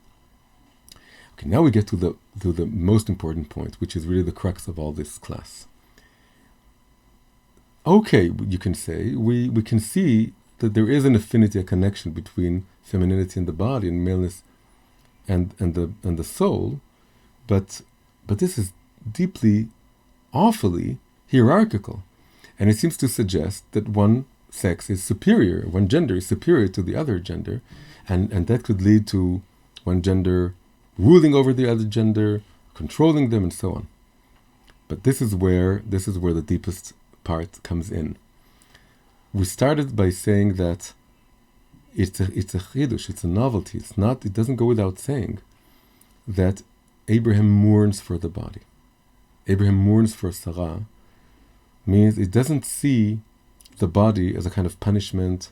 Okay, now we get to the most important point, which is really the crux of all this class. Okay, you can say, we can see that there is an affinity, a connection between femininity and the body and maleness and the soul, but this is deeply, awfully hierarchical. And it seems to suggest that one sex is superior, one gender is superior to the other gender, and that could lead to one gender ruling over the other gender, controlling them, and so on. But this is where the deepest part comes in. We started by saying that it's a chidush, it's a novelty. It doesn't go without saying that Abraham mourns for the body. Abraham mourns for Sarah means it doesn't see the body as a kind of punishment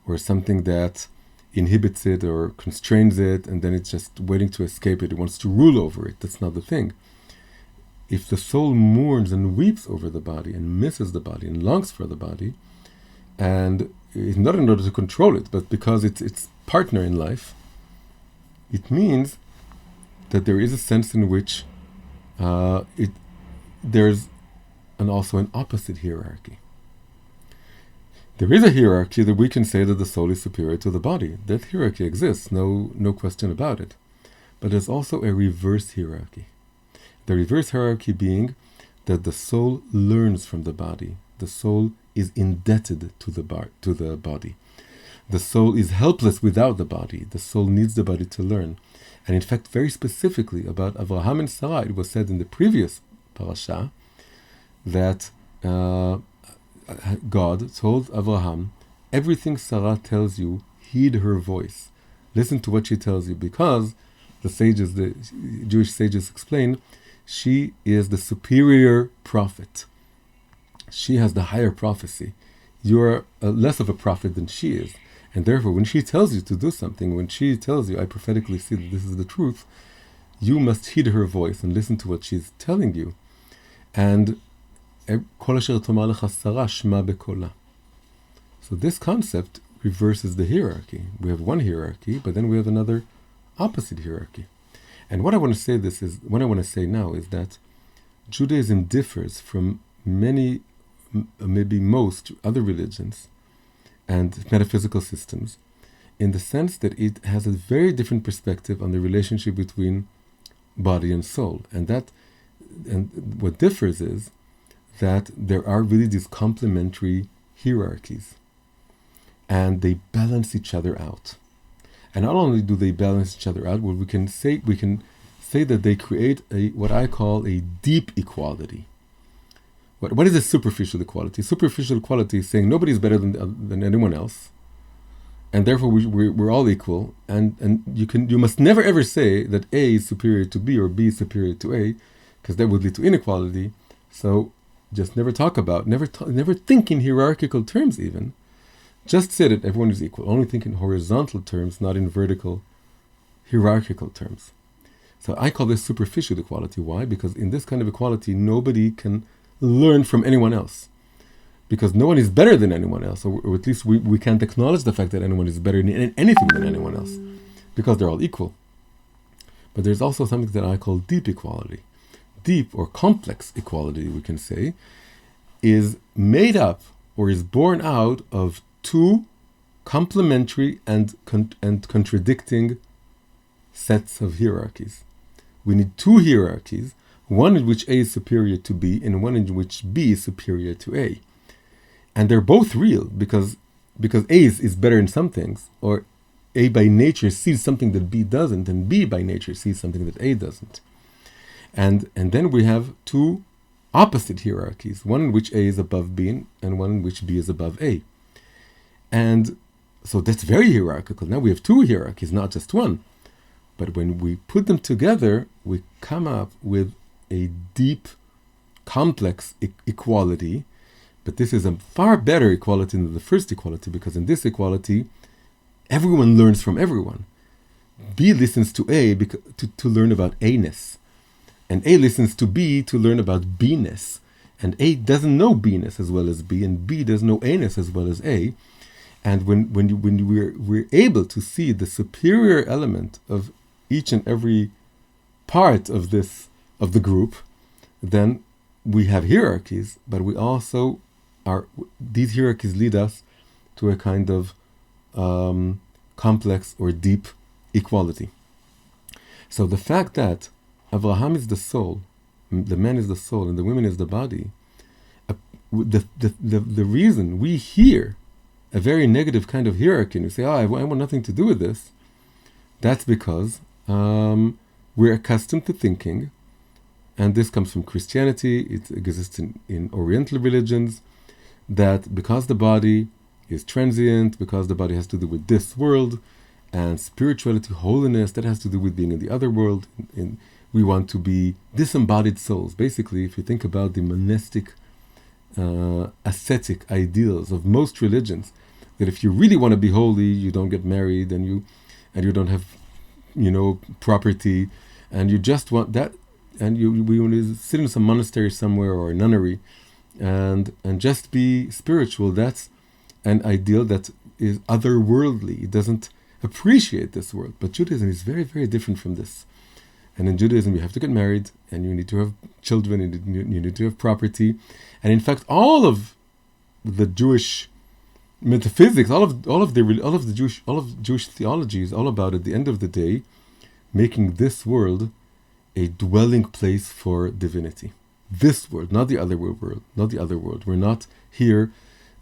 or something that inhibits it or constrains it, and then it's just waiting to escape it. It wants to rule over it. That's not the thing. If the soul mourns and weeps over the body and misses the body and longs for the body, and it's not in order to control it, but because it's its partner in life, it means that there is a sense in which there's also an opposite hierarchy. There is a hierarchy that we can say that the soul is superior to the body. That hierarchy exists, no question about it. But there's also a reverse hierarchy. The reverse hierarchy being that the soul learns from the body. The soul is indebted to the body. The soul is helpless without the body. The soul needs the body to learn. And in fact, very specifically about Avraham and Sarah, it was said in the previous parasha that God told Avraham, everything Sarah tells you, heed her voice. Listen to what she tells you, because the Jewish sages explain, she is the superior prophet. She has the higher prophecy. You're less of a prophet than she is. And therefore, when she tells you to do something, when she tells you, I prophetically see that this is the truth, you must heed her voice and listen to what she's telling you. And so this concept reverses the hierarchy. We have one hierarchy, but then we have another opposite hierarchy. And what I want to say now is that Judaism differs from many, maybe most other religions and metaphysical systems in the sense that it has a very different perspective on the relationship between body and soul. And what differs is that there are really these complementary hierarchies, and they balance each other out. And not only do they balance each other out, but we can say that they create what I call a deep equality. What is a superficial equality? Superficial equality is saying nobody is better than anyone else, and therefore we're all equal. And you must never ever say that A is superior to B or B is superior to A, because that would lead to inequality. So just never think in hierarchical terms even. Just say that everyone is equal. Only think in horizontal terms, not in vertical, hierarchical terms. So I call this superficial equality. Why? Because in this kind of equality, nobody can learn from anyone else. Because no one is better than anyone else, or at least we can't acknowledge the fact that anyone is better in anything than anyone else, because they're all equal. But there's also something that I call deep equality. Deep or complex equality, we can say, is made up or is born out of two complementary and contradicting sets of hierarchies. We need two hierarchies, one in which A is superior to B and one in which B is superior to A. And they're both real because A is better in some things, or A by nature sees something that B doesn't, and B by nature sees something that A doesn't. And then we have two opposite hierarchies, one in which A is above B and one in which B is above A. And so that's very hierarchical. Now we have two hierarchies, not just one. But when we put them together, we come up with a deep, complex equality. But this is a far better equality than the first equality, because in this equality, everyone learns from everyone. B listens to A to learn about A-ness. And A listens to B to learn about B-ness. And A doesn't know B-ness as well as B, and B doesn't know A-ness as well as A. And when we're able to see the superior element of each and every part of the group, then we have hierarchies, but we also these hierarchies lead us to a kind of complex or deep equality. So the fact that Avraham is the soul, the man is the soul, and the woman is the body, the reason we hear a very negative kind of hierarchy and we say, I want nothing to do with this, that's because we're accustomed to thinking, and this comes from Christianity, it exists in Oriental religions, that because the body is transient, because the body has to do with this world, and spirituality, holiness, that has to do with being in the other world, we want to be disembodied souls. Basically, if you think about the monastic, ascetic ideals of most religions, that if you really want to be holy, you don't get married, and you don't have, property, and you just want that, and we want to sit in some monastery somewhere or a nunnery, and just be spiritual. That's an ideal that is otherworldly. It doesn't appreciate this world. But Judaism is very, very different from this. And in Judaism, you have to get married, and you need to have children, and you need to have property. And in fact, all of the Jewish metaphysics, all of Jewish theology is all about, at the end of the day, making this world a dwelling place for divinity. This world, not the other world, not the other world. We're not here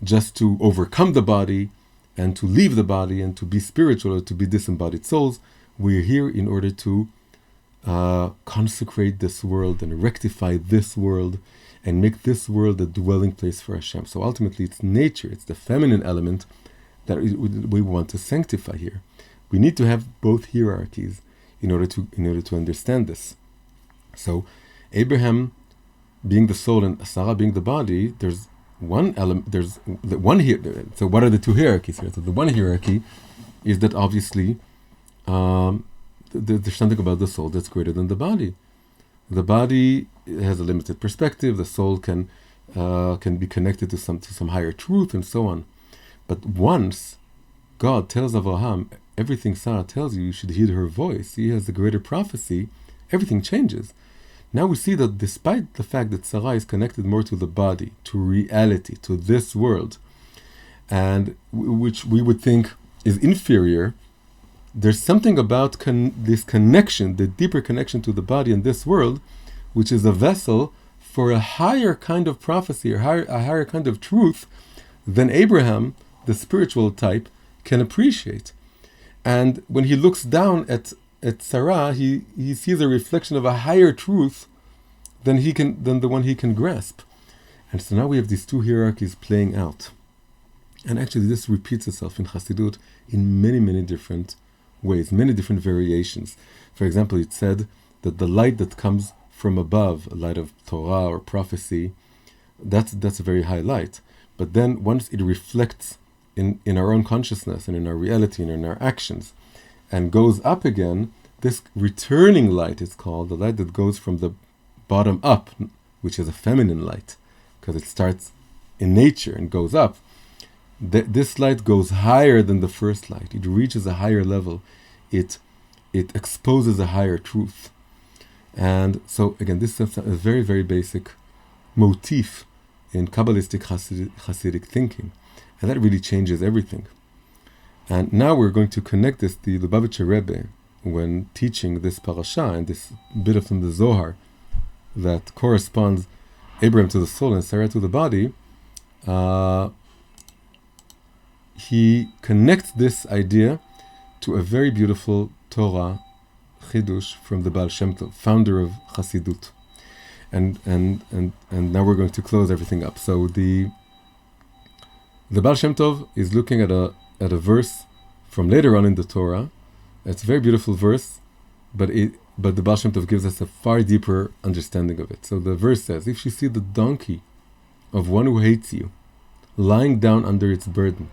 just to overcome the body and to leave the body and to be spiritual or to be disembodied souls. We're here in order to consecrate this world and rectify this world and make this world a dwelling place for Hashem. So ultimately, it's nature, it's the feminine element that we want to sanctify here. We need to have both hierarchies in order to understand this. So, Abraham being the soul and Sarah being the body, there's one element. There's the one here. So, what are the two hierarchies here? So, the one hierarchy is that obviously there's something about the soul that's greater than the body. The body has a limited perspective. The soul can be connected to some higher truth and so on. But once God tells Abraham, everything Sarah tells you, you should heed her voice. He has the greater prophecy. Everything changes. Now we see that despite the fact that Sarah is connected more to the body, to reality, to this world, and which we would think is inferior, there's something about this connection, the deeper connection to the body in this world, which is a vessel for a higher kind of prophecy, or a higher kind of truth than Abraham, the spiritual type, can appreciate. And when he looks down at Sarah, he sees a reflection of a higher truth than the one he can grasp. And so now we have these two hierarchies playing out. And actually this repeats itself in Chassidut in many, many different ways, many different variations. For example, it's said that the light that comes from above, a light of Torah or prophecy, that's a very high light. But then once it reflects in our own consciousness and in our reality and in our actions and goes up again, this returning light is called the light that goes from the bottom up, which is a feminine light, because it starts in nature and goes up. This light goes higher than the first light. It reaches a higher level. It exposes a higher truth. And so again, this is a very, very basic motif in Kabbalistic Hasidic thinking. And that really changes everything. And now we're going to connect this to the Lubavitcher Rebbe when teaching this parasha and this bit of from the Zohar that corresponds Abraham to the soul and Sarah to the body. He connects this idea to a very beautiful Torah chidush from the Baal Shem Tov, founder of Chassidut. And now we're going to close everything up. So the Baal Shem Tov is looking at a verse from later on in the Torah. It's a very beautiful verse, but the Baal Shem Tov gives us a far deeper understanding of it. So the verse says, if you see the donkey of one who hates you lying down under its burden,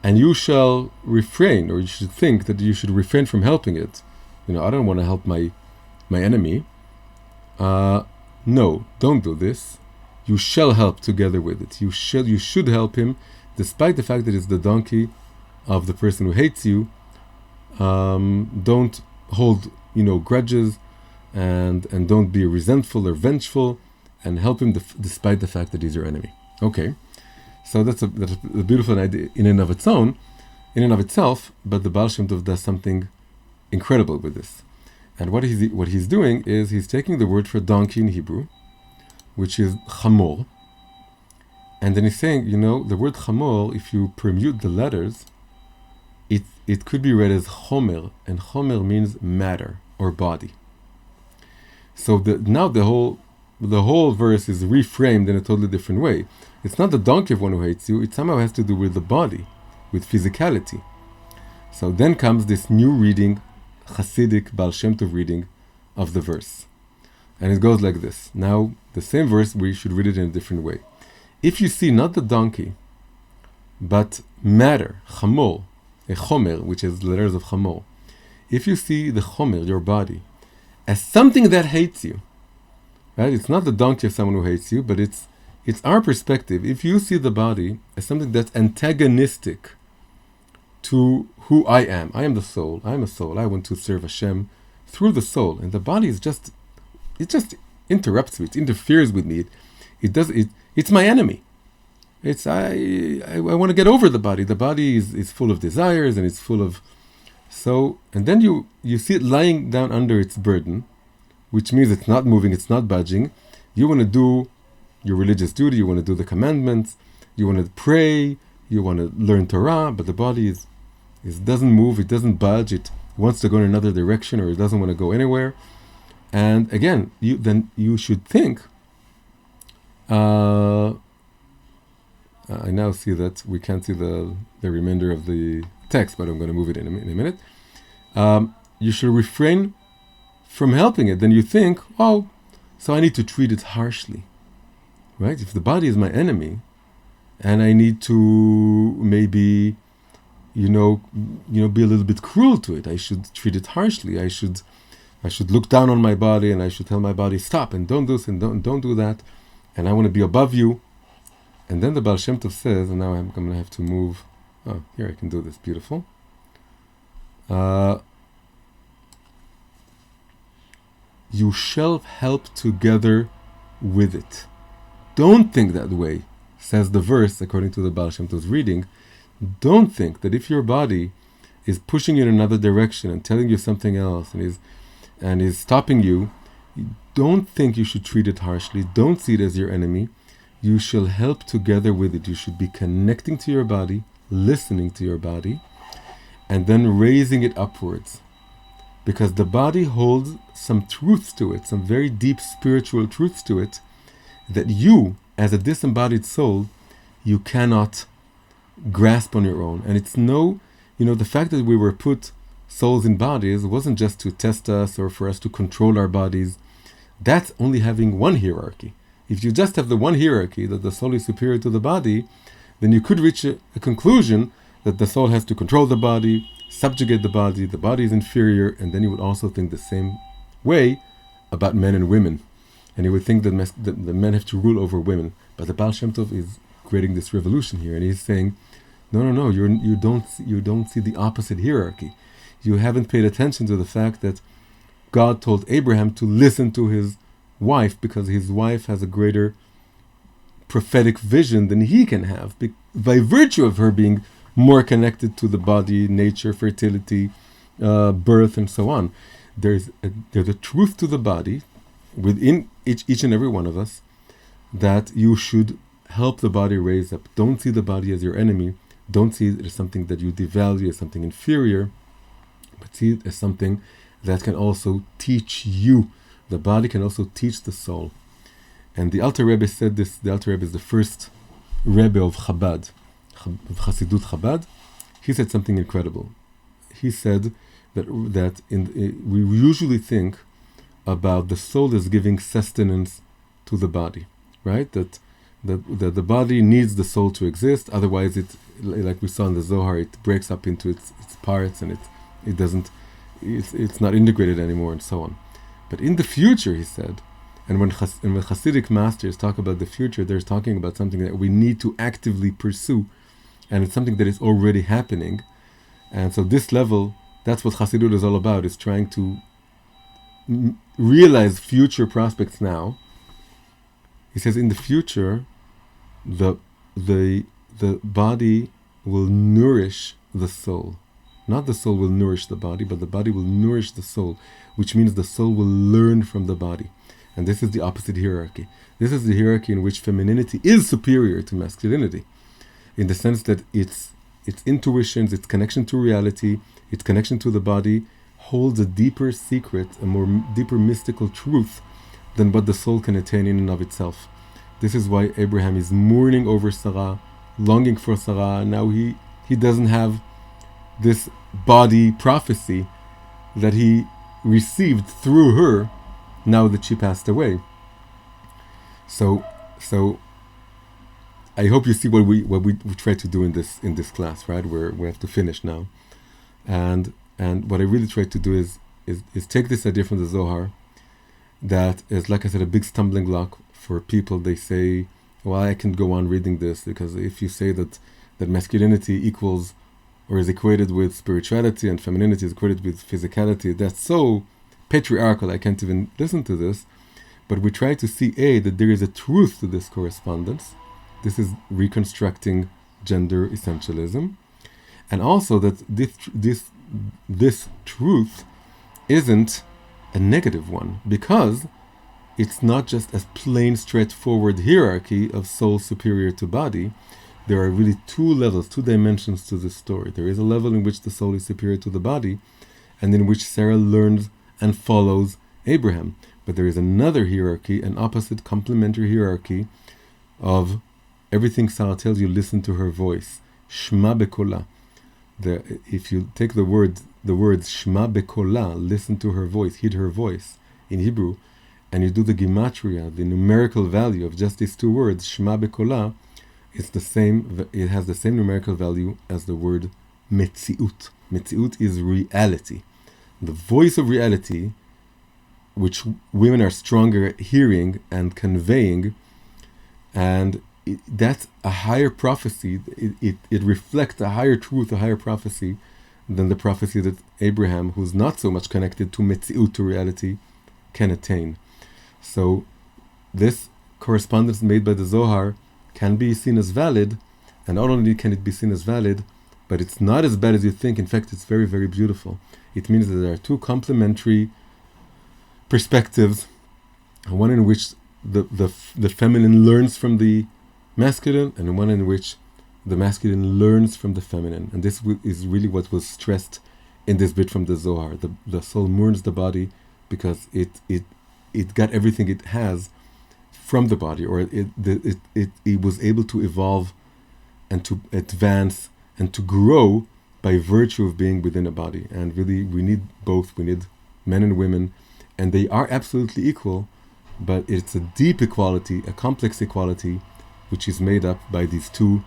and you shall refrain, or you should think that you should refrain from helping it. I don't want to help my enemy. No, don't do this. You shall help together with it. You should help him, despite the fact that it's the donkey of the person who hates you. Don't hold, grudges, and don't be resentful or vengeful, and help him despite the fact that he's your enemy. Okay. So that's a beautiful idea in and of itself, but the Baal Shem Tov does something incredible with this. And what he's doing is he's taking the word for donkey in Hebrew, which is chamor, and then he's saying, the word chamor, if you permute the letters, it could be read as chomer, and chomer means matter or body. So now the whole verse is reframed in a totally different way. It's not the donkey of one who hates you, it somehow has to do with the body, with physicality. So then comes this new reading, Hasidic Baal Shem Tov reading of the verse. And it goes like this. Now, the same verse, we should read it in a different way. If you see not the donkey, but matter, chamor, a chomer, which is the letters of chamor, if you see the chomer, your body, as something that hates you, right? It's not the donkey of someone who hates you, but it's our perspective. If you see the body as something that's antagonistic to who I am the soul, I am a soul, I want to serve Hashem through the soul, and the body is just interrupts me, it interferes with me, it's my enemy. I want to get over the body. The body is full of desires, and it's full of, and then you see it lying down under its burden, which means it's not moving, it's not budging. You want to do your religious duty, you want to do the commandments, you want to pray, you want to learn Torah, but the body doesn't move, it doesn't budge, it wants to go in another direction, or it doesn't want to go anywhere. And again, you should think, I now see that we can't see the remainder of the text, but I'm going to move it in a minute. You should refrain from helping it. Then you think, so I need to treat it harshly. Right? If the body is my enemy, and I need to maybe, be a little bit cruel to it. I should treat it harshly. I should look down on my body, and I should tell my body, stop, and don't do this, and don't do that, and I want to be above you. And then the Baal Shem Tov says, and now I'm going to have to move. Oh, here I can do this. Beautiful. Uh, you shall help together with it. Don't think that way, says the verse according to the Baal Shem Tov's reading. Don't think that if your body is pushing you in another direction and telling you something else and is stopping you, don't think you should treat it harshly. Don't see it as your enemy. You shall help together with it. You should be connecting to your body, listening to your body, and then raising it upwards. Because the body holds some truths to it, some very deep spiritual truths to it, that you, as a disembodied soul, you cannot grasp on your own. And it's the fact that we were put souls in bodies wasn't just to test us or for us to control our bodies. That's only having one hierarchy. If you just have the one hierarchy, that the soul is superior to the body, then you could reach a conclusion that the soul has to control the body, subjugate the body is inferior, and then you would also think the same way about men and women. And you would think that the men have to rule over women. But the Baal Shem Tov is creating this revolution here, and he's saying, no, you don't see the opposite hierarchy. You haven't paid attention to the fact that God told Abraham to listen to his wife because his wife has a greater prophetic vision than he can have by virtue of her being more connected to the body, nature, fertility, birth, and so on. There's a truth to the body within each and every one of us that you should help the body raise up. Don't see the body as your enemy. Don't see it as something that you devalue, as something inferior, but see it as something that can also teach you. The body can also teach the soul. And the Alter Rebbe said this. The Alter Rebbe is the first Rebbe of Chabad, of Hasidut Chabad. He said something incredible. He said that we usually think about the soul as giving sustenance to the body, right? That the body needs the soul to exist. Otherwise, it, like we saw in the Zohar, it breaks up into its parts and it's not integrated anymore, and so on. But in the future, he said, and when Hasidic masters talk about the future, they're talking about something that we need to actively pursue, and it's something that is already happening. And so this level, that's what Hasidut is all about, is trying to realize future prospects now. He says in the future, the body will nourish the soul. Not the soul will nourish the body, but the body will nourish the soul, which means the soul will learn from the body. And this is the opposite hierarchy. This is the hierarchy in which femininity is superior to masculinity, in the sense that its intuitions, its connection to reality, its connection to the body holds a deeper secret, a more deeper mystical truth than what the soul can attain in and of itself. This is why Abraham is mourning over Sarah, longing for Sarah. Now he doesn't have this body prophecy that he received through her now that she passed away. So I hope you see what we try to do in this class, right? We have to finish now. And what I really try to do is take this idea from the Zohar that is, like I said, a big stumbling block for people. They say, well, I can go on reading this because if you say that masculinity equals or is equated with spirituality and femininity is equated with physicality, that's so patriarchal, I can't even listen to this. But we try to see, that there is a truth to this correspondence. This is reconstructing gender essentialism. And also that this truth isn't a negative one, because it's not just a plain, straightforward hierarchy of soul superior to body. There are really two levels, two dimensions to this story. There is a level in which the soul is superior to the body, and in which Sarah learns and follows Abraham. But there is another hierarchy, an opposite, complementary hierarchy of everything Sarah tells you, listen to her voice. Shma bekola. If you take the words Shma bekola, listen to her voice, heed her voice in Hebrew, and you do the gematria, the numerical value of just these two words, Shma bekola, it has the same numerical value as the word metziut. Metziut is reality. The voice of reality, which women are stronger at hearing and conveying, and that's a higher prophecy. It reflects a higher truth, a higher prophecy than the prophecy that Abraham, who's not so much connected to Metziut, to reality, can attain. So this correspondence made by the Zohar can be seen as valid, and not only can it be seen as valid, but it's not as bad as you think. In fact, it's very, very beautiful. It means that there are two complementary perspectives, one in which the feminine learns from the masculine, and one in which the masculine learns from the feminine. And this is really what was stressed in this bit from the Zohar. The soul mourns the body because it got everything it has from the body, or it was able to evolve and to advance and to grow by virtue of being within a body. And really, we need both. We need men and women, and they are absolutely equal, but it's a deep equality, a complex equality, which is made up by these two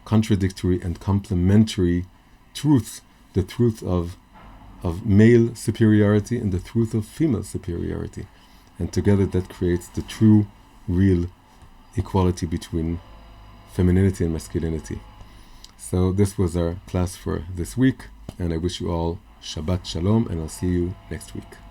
contradictory and complementary truths: the truth of male superiority and the truth of female superiority. And together that creates the true, real equality between femininity and masculinity. So this was our class for this week, and I wish you all Shabbat Shalom, and I'll see you next week.